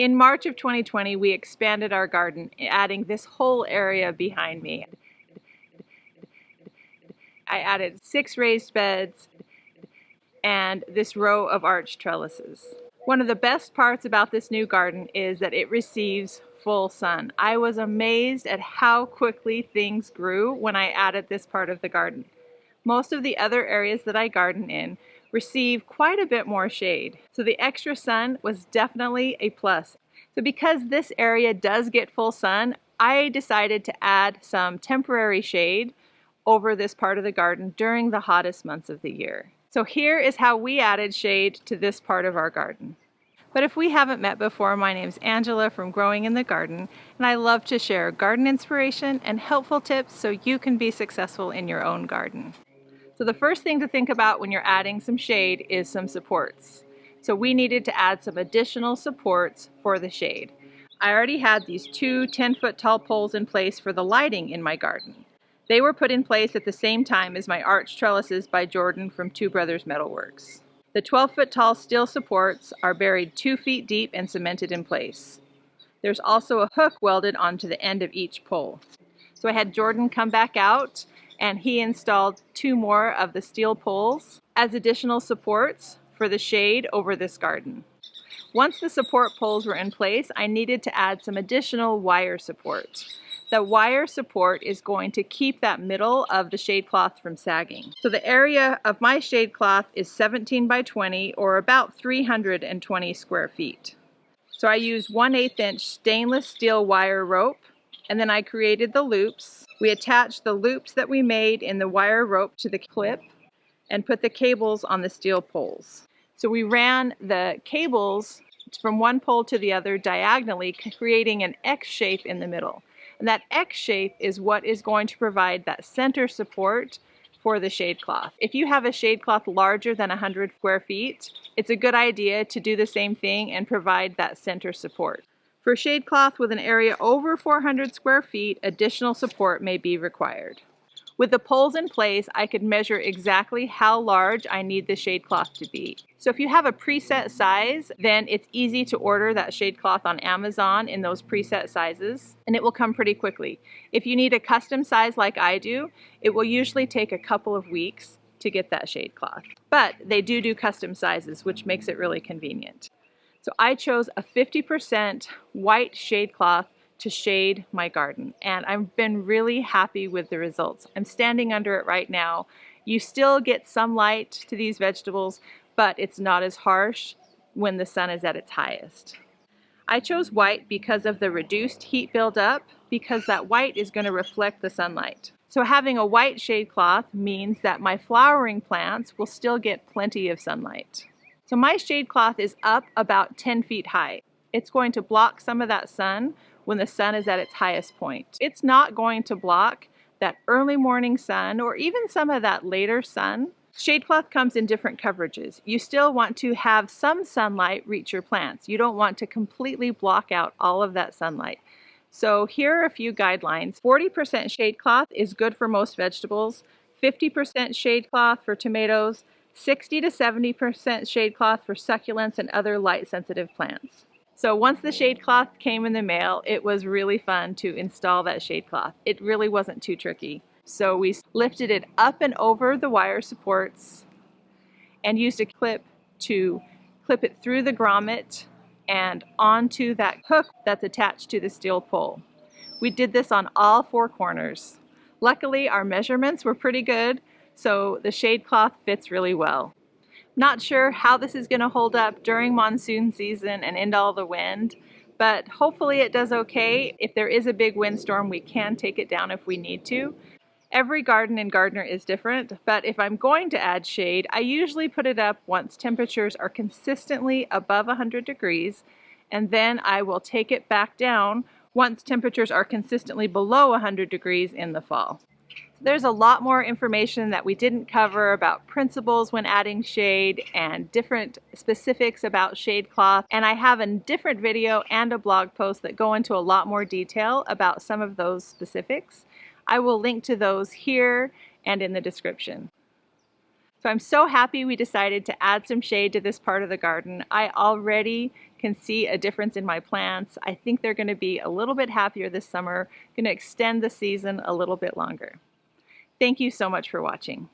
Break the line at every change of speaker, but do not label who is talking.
In March of 2020, we expanded our garden, adding this whole area behind me. I added 6 raised beds and this row of arched trellises. One of the best parts about this new garden is that it receives full sun. I was amazed at how quickly things grew when I added this part of the garden. Most of the other areas that I garden in receive quite a bit more shade, so the extra sun was definitely a plus. So because this area does get full sun, I decided to add some temporary shade over this part of the garden during the hottest months of the year. So here is how we added shade to this part of our garden. But if we haven't met before, my name's Angela from Growing in the Garden, and I love to share garden inspiration and helpful tips so you can be successful in your own garden. So the first thing to think about when you're adding some shade is some supports. So we needed to add some additional supports for the shade. I already had these 2 10-foot tall poles in place for the lighting in my garden. They were put in place at the same time as my arch trellises by Jordan from Two Brothers Metalworks. The 12-foot tall steel supports are buried 2 feet deep and cemented in place. There's also a hook welded onto the end of each pole. So I had Jordan come back out and he installed 2 more of the steel poles as additional supports for the shade over this garden. Once the support poles were in place, I needed to add some additional wire support. The wire support is going to keep that middle of the shade cloth from sagging. So the area of my shade cloth is 17 by 20 or about 320 square feet. So I used 1/8 inch stainless steel wire rope, and then I created the loops. We attached the loops that we made in the wire rope to the clip and put the cables on the steel poles. So we ran the cables from one pole to the other diagonally, creating an X shape in the middle. And that X shape is what is going to provide that center support for the shade cloth. If you have a shade cloth larger than 100 square feet, it's a good idea to do the same thing and provide that center support. For shade cloth with an area over 400 square feet, additional support may be required. With the poles in place, I could measure exactly how large I need the shade cloth to be. So if you have a preset size, then it's easy to order that shade cloth on Amazon in those preset sizes, and it will come pretty quickly. If you need a custom size like I do, it will usually take a couple of weeks to get that shade cloth. But they do custom sizes, which makes it really convenient. So I chose a 50% white shade cloth to shade my garden, and I've been really happy with the results. I'm standing under it right now. You still get some light to these vegetables, but it's not as harsh when the sun is at its highest. I chose white because of the reduced heat buildup, because that white is going to reflect the sunlight. So having a white shade cloth means that my flowering plants will still get plenty of sunlight. So my shade cloth is up about 10 feet high. It's going to block some of that sun when the sun is at its highest point. It's not going to block that early morning sun or even some of that later sun. Shade cloth comes in different coverages. You still want to have some sunlight reach your plants. You don't want to completely block out all of that sunlight. So here are a few guidelines. 40% shade cloth is good for most vegetables, 50% shade cloth for tomatoes, 60 to 70% shade cloth for succulents and other light sensitive plants. So once the shade cloth came in the mail, it was really fun to install that shade cloth. It really wasn't too tricky. So we lifted it up and over the wire supports and used a clip to clip it through the grommet and onto that hook that's attached to the steel pole. We did this on all 4 corners. Luckily, our measurements were pretty good, so the shade cloth fits really well. Not sure how this is going to hold up during monsoon season and in all the wind, but hopefully it does okay. If there is a big windstorm, we can take it down if we need to. Every garden and gardener is different, but if I'm going to add shade, I usually put it up once temperatures are consistently above 100 degrees, and then I will take it back down once temperatures are consistently below 100 degrees in the fall. There's a lot more information that we didn't cover about principles when adding shade and different specifics about shade cloth, and I have a different video and a blog post that go into a lot more detail about some of those specifics. I will link to those here and in the description. So I'm so happy we decided to add some shade to this part of the garden. I already can see a difference in my plants. I think they're going to be a little bit happier this summer, going to extend the season a little bit longer. Thank you so much for watching.